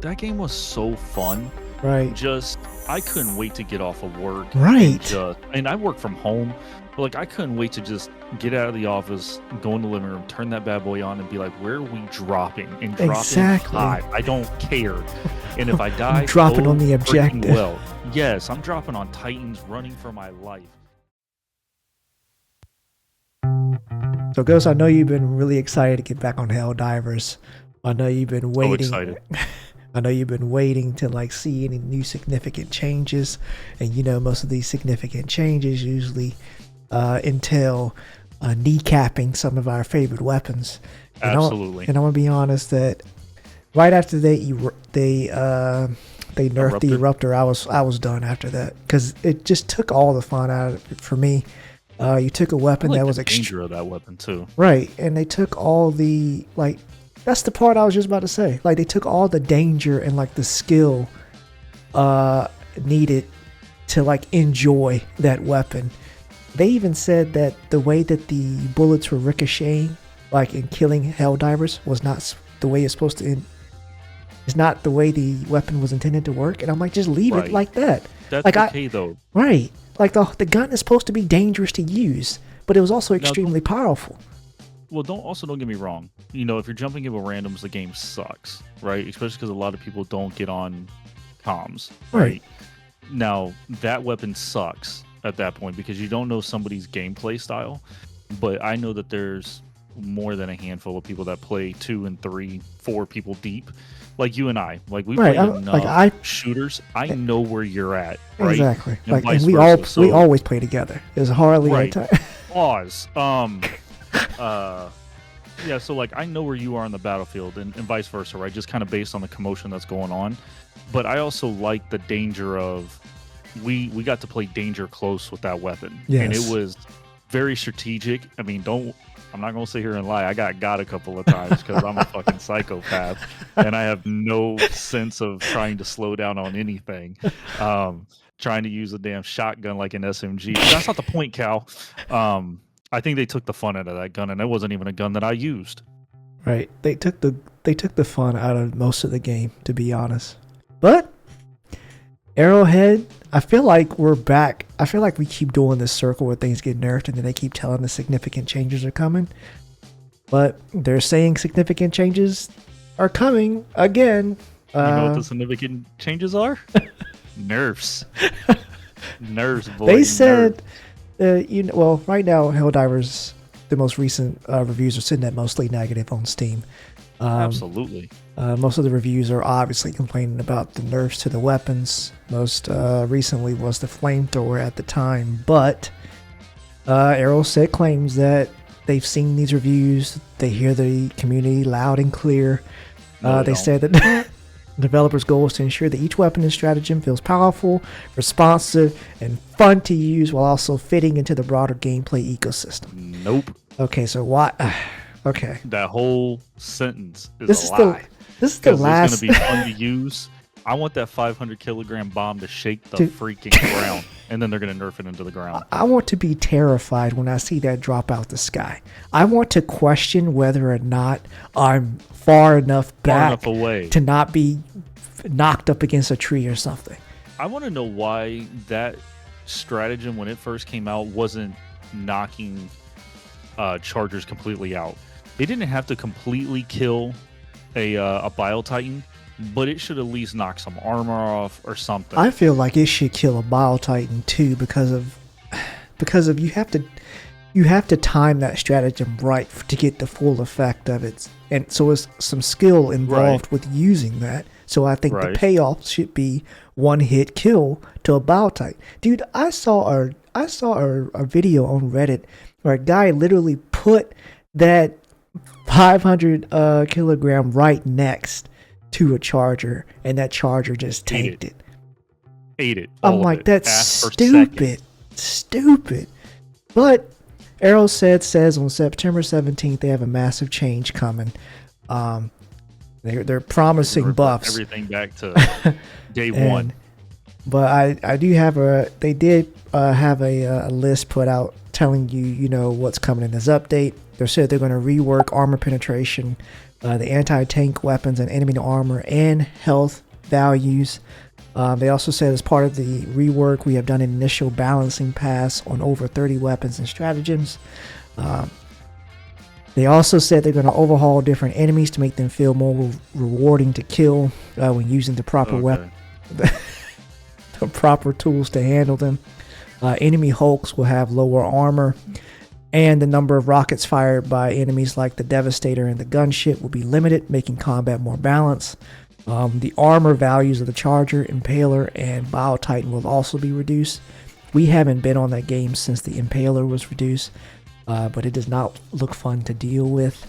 that game was so fun. Right. Just I couldn't wait to get off of work. Right. And I work from home, but like I couldn't wait to just get out of the office, go in the living room, turn that bad boy on, and be like, "Where are we dropping?" And dropping Exactly. high. I don't care. And if I die, dropping on the freaking objective. well. Yes, I'm dropping on Titans, running for my life. So, Ghost, I know you've been really excited to get back on Helldivers. I know you've been So waiting. excited. I know you've been waiting to like see any new significant changes, and you know most of these significant changes usually entail kneecapping some of our favorite weapons. And Absolutely. And I'm gonna be honest that right after they nerfed the Eruptor, I was done after that because it just took all the fun out of it for me. You took a weapon that was the danger of that weapon too. Right, and they took all the like. That's the part I was just about to say. Like they took all the danger and like the skill needed to like enjoy that weapon. They even said that the way that the bullets were ricocheting, like in killing Helldivers, was not the way it's supposed to. It's not the way the weapon was intended to work. And I'm like, just leave it like that. That's like okay though. Right, like the gun is supposed to be dangerous to use, but it was also extremely powerful. Well, don't get me wrong. You know, if you're jumping in with randoms, the game sucks, right? Especially because a lot of people don't get on comms, right? Now, that weapon sucks at that point because you don't know somebody's gameplay style. But I know that there's more than a handful of people that play 2 and 3, 4 people deep, like you and I. Like we play enough shooters. I know where you're at, right? Exactly. And and we always play together. There's hardly a time. Pause. Yeah, so like I know where you are on the battlefield and vice versa, right? Just kind of based on the commotion that's going on. But I also like the danger of we got to play danger close with that weapon. Yes. And it was very strategic. I mean, I'm not gonna sit here and lie. I got a couple of times because I'm a fucking psychopath and I have no sense of trying to slow down on anything. Trying to use a damn shotgun like an SMG. But that's not the point, Cal. I think they took the fun out of that gun, and it wasn't even a gun that I used. Right. They took the fun out of most of the game, to be honest. But Arrowhead, I feel like we're back. I feel like we keep doing this circle where things get nerfed, and then they keep telling us significant changes are coming. But they're saying significant changes are coming again. You know what the significant changes are? Nerfs. Nerfs, boy. They said... well, right now, Helldivers, the most recent reviews are sitting at mostly negative on Steam. Absolutely. Most of the reviews are obviously complaining about the nerfs to the weapons. Most recently was the flamethrower at the time, but Arrow said claims that they've seen these reviews. They hear the community loud and clear. They said that developers' goal is to ensure that each weapon and stratagem feels powerful, responsive, and fun to use while also fitting into the broader gameplay ecosystem. Nope. Okay, so why? Okay. That whole sentence is a lie. This is the last. It's going to be fun to use. I want that 500 kilogram bomb to shake the freaking ground, and then they're going to nerf it into the ground. I want to be terrified when I see that drop out the sky. I want to question whether or not I'm far enough away to not be knocked up against a tree or something. I want to know why that stratagem, when it first came out, wasn't knocking chargers completely out. They didn't have to completely kill a Bile Titan, but it should at least knock some armor off or something. I feel like it should kill a Bile Titan too because of you have to time that stratagem right to get the full effect of it, and so it's some skill involved with using that. So I think the payoff should be one hit kill to a Bile Titan. Dude, I saw a video on Reddit where a guy literally put that 500 kilogram right next to a charger, and that charger just tanked it. Ate it. I'm like, that's stupid. But Arrow says on September 17th they have a massive change coming. They're promising buffs. Everything back to day one. But they did have a list put out telling you what's coming in this update. They said they're going to rework armor penetration the anti-tank weapons and enemy armor and health values. They also said as part of the rework, we have done an initial balancing pass on over 30 weapons and stratagems. They also said they're going to overhaul different enemies to make them feel more rewarding to kill when using the proper weapon, the proper tools to handle them. Enemy Hulks will have lower armor, and the number of rockets fired by enemies like the Devastator and the Gunship will be limited, making combat more balanced. The armor values of the Charger, Impaler, and Bio Titan will also be reduced. We haven't been on that game since the Impaler was reduced, but it does not look fun to deal with,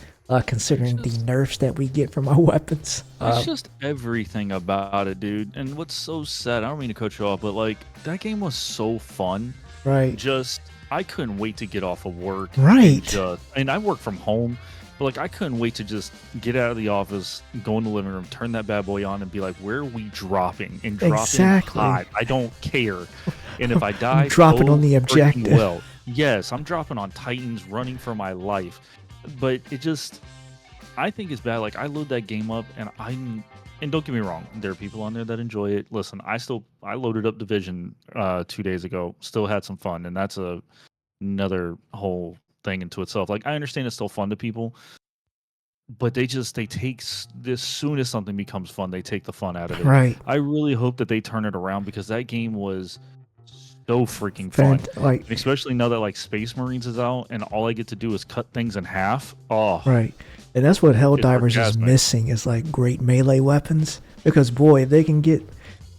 considering the nerfs that we get from our weapons. It's just everything about it, dude. And what's so sad, I don't mean to cut you off, but like that game was so fun. Right. Just, I couldn't wait to get off of work. Right. And I work from home, but like I couldn't wait to just get out of the office, go in the living room, turn that bad boy on, and be like, where are we dropping? And dropping exactly. hot. I don't care. And if I die, dropping on the objective. Well, yes, I'm dropping on Titans, running for my life. But it just, I think it's bad. Like I load that game up, and don't get me wrong, there are people on there that enjoy it. Listen, I loaded up Division 2 days ago, still had some fun, and that's another whole thing into itself. Like I understand it's still fun to people, but they take this, soon as something becomes fun, they take the fun out of it. Right. I really hope that they turn it around, because that game was so freaking fun. Like, especially now that like Space Marines is out and all I get to do is cut things in half. Oh, right. And that's what Helldivers is missing, is like great melee weapons. Because boy, if they can get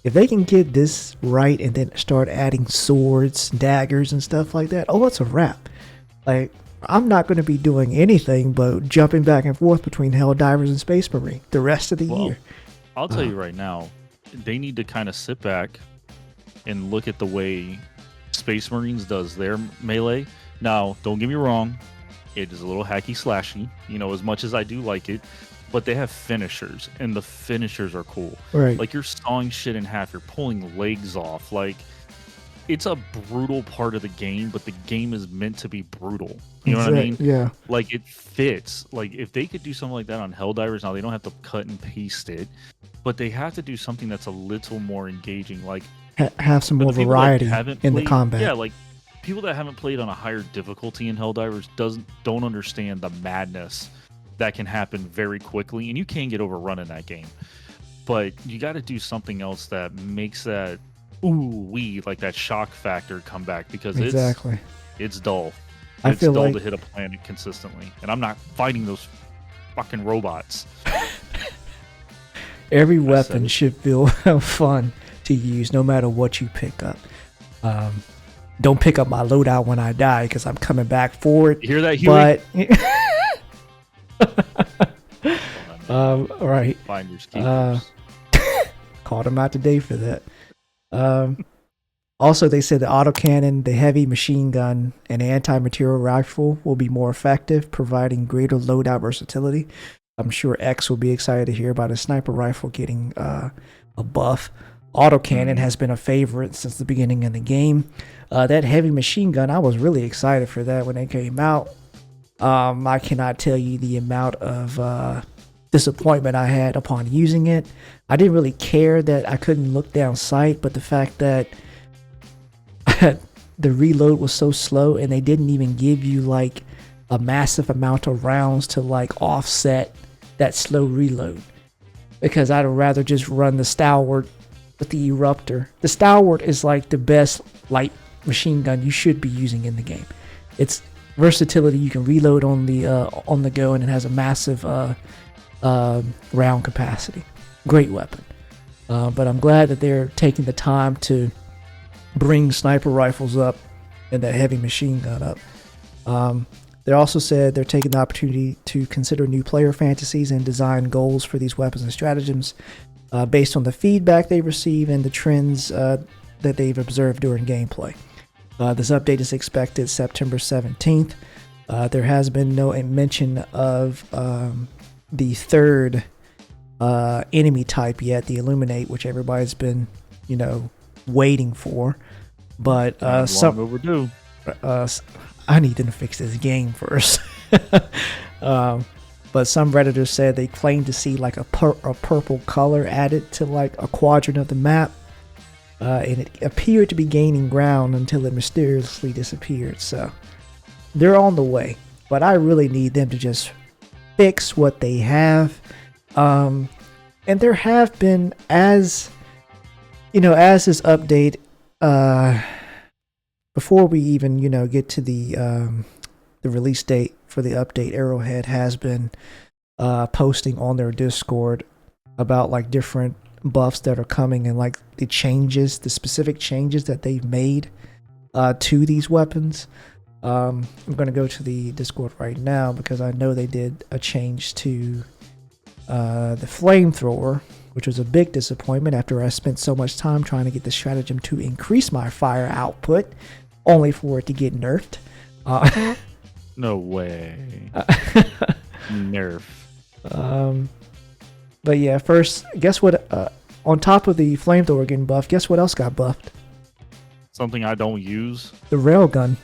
this right and then start adding swords, daggers, and stuff like that, oh, it's a wrap. Like, I'm not going to be doing anything but jumping back and forth between Helldivers and Space Marine the rest of the year. I'll tell you right now, they need to kind of sit back and look at the way Space Marines does their melee. Now, don't get me wrong, it is a little hacky slashy, as much as I do like it, but they have finishers, and the finishers are cool. Right. Like, you're sawing shit in half, you're pulling legs off. Like, it's a brutal part of the game, but the game is meant to be brutal. You know what I mean? Yeah. Like, it fits. Like, if they could do something like that on Helldivers, now they don't have to cut and paste it, but they have to do something that's a little more engaging. Like, have some more variety in the combat. Yeah, like people that haven't played on a higher difficulty in Helldivers don't understand the madness that can happen very quickly, and you can get overrun in that game. But you got to do something else that makes that like that shock factor come back, because it's dull. It's dull to hit a planet consistently, and I'm not fighting those fucking robots. Every weapon should feel fun to use, no matter what you pick up. Don't pick up my loadout when I die, because I'm coming back for it. You hear that, Huey? But right. Finders keepers. Called him out today for that. Also, they said the autocannon, the heavy machine gun, and anti-material rifle will be more effective, providing greater loadout versatility. I'm sure X will be excited to hear about a sniper rifle getting a buff. Autocannon has been a favorite since the beginning of the game. That heavy machine gun, I was really excited for that when it came out. I cannot tell you the amount of disappointment I had upon using it. I didn't really care that I couldn't look down sight, but the fact that the reload was so slow, and they didn't even give you like a massive amount of rounds to like offset that slow reload, because I'd rather just run the Stalwart with the Eruptor. The Stalwart is like the best light machine gun you should be using in the game. It's versatility. You can reload on the go, and it has a massive round capacity. Great weapon. But I'm glad that they're taking the time to bring sniper rifles up and that heavy machine gun up. They also said they're taking the opportunity to consider new player fantasies and design goals for these weapons and stratagems based on the feedback they receive and the trends that they've observed during gameplay. This update is expected September 17th. There has been no mention of the third enemy type yet, the Illuminate, which everybody's been, waiting for. But long overdue. I need them to fix this game first. but some Redditors said they claimed to see like a purple color added to like a quadrant of the map. And it appeared to be gaining ground until it mysteriously disappeared. So they're on the way, but I really need them to just fix what they have. And there have been, as you know, as this update, before we even get to the release date for the update, Arrowhead has been posting on their Discord about like different buffs that are coming and like the specific changes that they've made to these weapons. I'm going to go to the Discord right now because I know they did a change to the flamethrower, which was a big disappointment after I spent so much time trying to get the stratagem to increase my fire output, only for it to get nerfed. No way. Nerf. But yeah, first, guess what? On top of the flamethrower getting buffed, guess what else got buffed? Something I don't use. The railgun.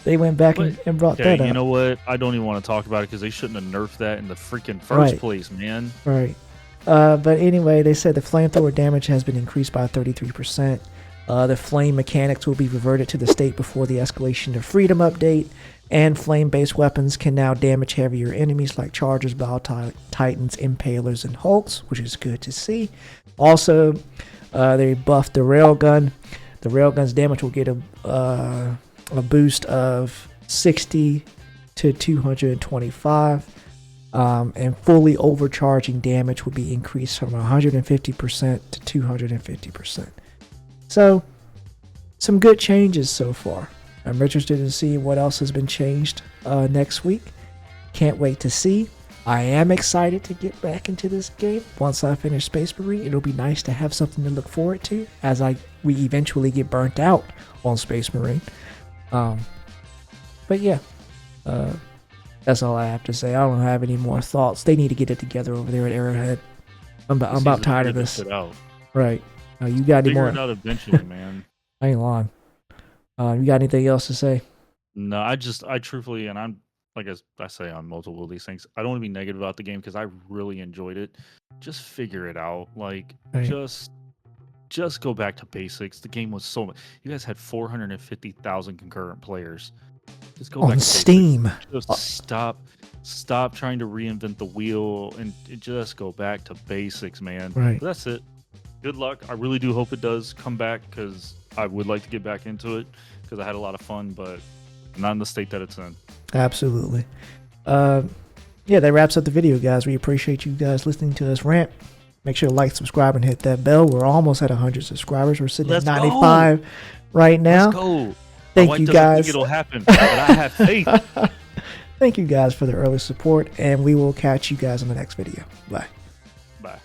They went back and brought that up. You know what? I don't even want to talk about it because they shouldn't have nerfed that in the freaking first place, man. Right. But anyway, they said the flamethrower damage has been increased by 33%. The flame mechanics will be reverted to the state before the Escalation to Freedom update, and flame-based weapons can now damage heavier enemies like Chargers, Battle Titans, Impalers, and Hulks, which is good to see. Also, they buffed the railgun. The railgun's damage will get a boost of 60 to 225, and fully overcharging damage will be increased from 150% to 250%. So, some good changes so far. I'm interested in seeing what else has been changed next week. Can't wait to see. I am excited to get back into this game. Once I finish Space Marine, it'll be nice to have something to look forward to as we eventually get burnt out on Space Marine. But yeah, that's all I have to say. I don't have any more thoughts. They need to get it together over there at Arrowhead. I'm about tired of this. Right. You got any more? Figure it out eventually, man. I ain't lying. You got anything else to say? No, I truthfully, and I'm like I say on multiple of these things, I don't want to be negative about the game because I really enjoyed it. Just figure it out. Like, right. just go back to basics. The game was so much. You guys had 450,000 concurrent players. Just go on back to Steam. Basics. Just stop trying to reinvent the wheel and just go back to basics, man. Right. But that's it. Good luck. I really do hope it does come back because I would like to get back into it because I had a lot of fun, but not in the state that it's in. Absolutely. Yeah, that wraps up the video, guys. We appreciate you guys listening to us rant. Make sure to like, subscribe, and hit that bell. We're almost at 100 subscribers. We're sitting at 95 right now. Let's go. Thank you, guys. Think it'll happen, but I have faith. Thank you guys for the early support, and we will catch you guys in the next video. Bye. Bye.